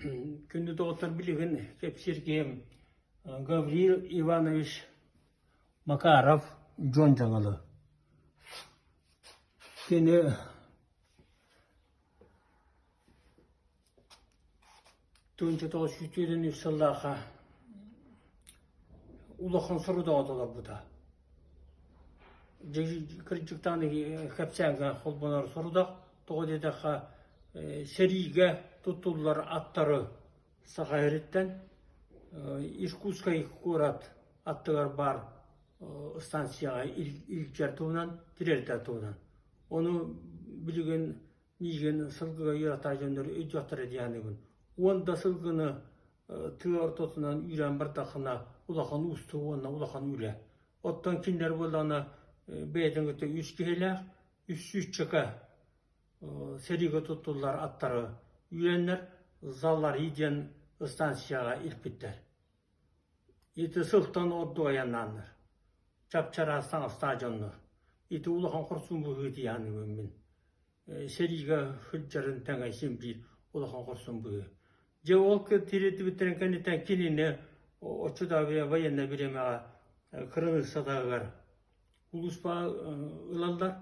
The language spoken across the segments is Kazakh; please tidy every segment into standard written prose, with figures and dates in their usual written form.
Күнді доғыттар білеген кепсерге Гавриил Иванович Макаров жон жаңалы. Кені 1973 жылдағы улахан сұруда оталар бұда. Кірчіктаны кәпсәңгі қолбанар сұрудақ, тоғы дедіға сериге тұттылар аттары сағайреттен, Иркутскай көрат аттығар бар станцияға илікчер туынан, тірерді туынан. Оны білген неген сылғыға ерата жөндөр өйдіяқтар едіяны. Онда сылғыны тығар тұтынан үйрен бардақына улахан ұсты, онына улахан үйлі. Оттан кендер боланы бәйдің өте үскейлі, үс-үс-чікі сериге тұттылар аттары үйренлер, залар еден станцияға илпеттер. Еті сылтан орды аяннаныр. Чапчара стадионныр. Еті улахан құрсын бұғы дейяны өмін. Сериге хүлчарын тәңай сембейір улахан құрсын бұғы. Же ол тереті біттірін кәнеттен кенені очыда военна беремеға қырыны садағығар. Улыспа ұлалдар,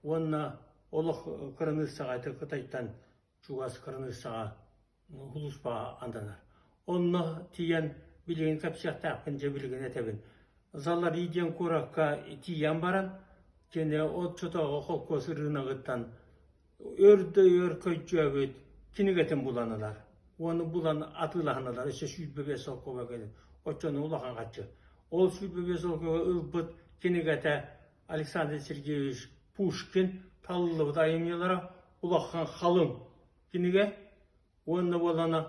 онына олық қырыны сағайды қытайттан чуғас қырыны саға улыспа анданар. Онына тиян білген кәпсияқта ақпын же білген әтәбін. Залар иден көраққа тиян баран, кені отчытаға қолқосы рынағыттан өрді өр көйтчі өбет кенегетін бұланылар. Оны бұлан атылағаналар, өсе сүйбебе солқова кені. Отчаны ұлақан қатшы. Ол сүйбебе солқова ұлбыт кенегеті Александр Сергеевич Пушкин талылы дайымелара ұлақан қалым кенеге. Оны боланы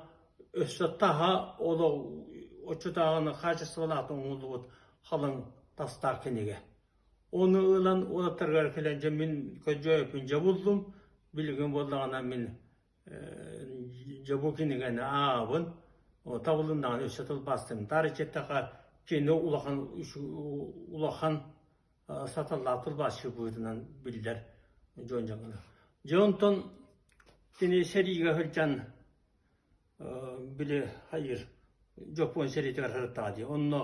өсі таға олы отчытағаны қачысы болатын ұлы қалың тастар кенеге. Оны ұлан олаттарға келенже мен көджөйіпін жабылдым. Білген болдағына мен жабу кенегені ағабын. Табылындан өсі тұлбастым. Тарычеттаға кені ұлақан саталла тұлбасы бұйдынан білдер жон жаңылы. Жонтон кені сериге хүлчан білі хайыр жопуын серитігер ғырттағады. Онны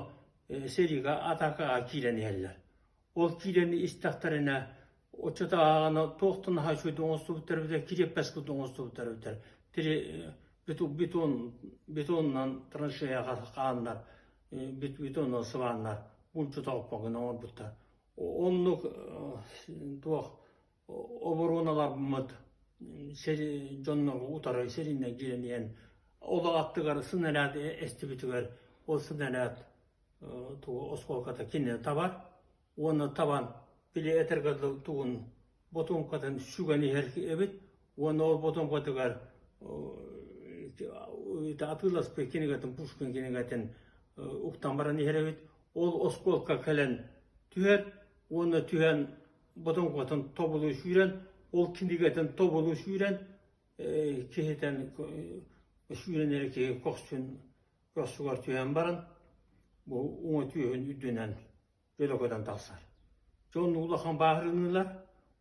сериге атақаға кейлені әлілер. Ол кейлені істақтарына очыта ағаны тоқтын хашуды оңысты бұттары киреппәс күлді оңысты бұттары бұттары. Бетоннан траншеяға қағандар, бетоннан сывандар, бұлчы тауып бағына оң бұттар. Онны обороналар бұмыд, жоннығы ұтары серинен келінен, олы аттығар сынарад әсті бітігер, ол сынарад осқолқата кенен табар, оны табан біле әтіргірлі туғын ботонқадан сүгені әрбет, оны ол ботонқатығар атыласпы кенегетін, Пушкин кенегетін ұқтан баран еребет, ол осқолқа кәлін түйер, оны түйен ботонқатын тобылы шүйрен, ол кенегетін тобылы шүйрен, кехетен шүйрен әрекеге қоқсын көсігар түйен баран, бұл оңы түйен үдденен бөліқодан тақсар. Жон ұлақан бағырынылар,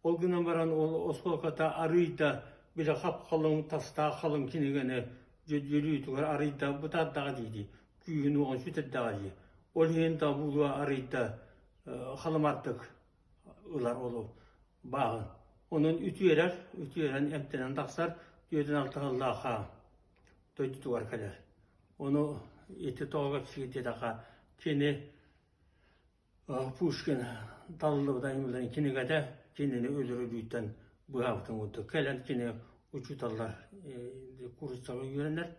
ол күнен баран ол осқолқата арыйда білі қап қалың таста қалың кенегені жөдгелі түгір арыйда бұтаддағы дейді, күйін оған сүтеддағы дейді. Ол енді бұлы арыйда қалымартық ұлар олу бағын. Оның үтіерен әмтенен тақсар, өйден алтығыллаға тойды түгір кәлер. Оны еті тоғып шегетедаға кені Пушкин талылығы дайымылдан кенегеді, кенені өлірі бүйттен бұғавытын өтті. Кәлін кені ұчуталар курыстағы үйренер,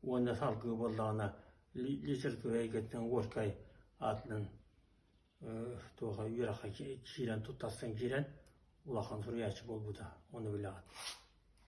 оны салқығы болдағына лесіртігі әйгеттен оркай атының үйрақа кирен, тұттастан кирен, ұлақан сұр яшы бол бұда, оны біліғат.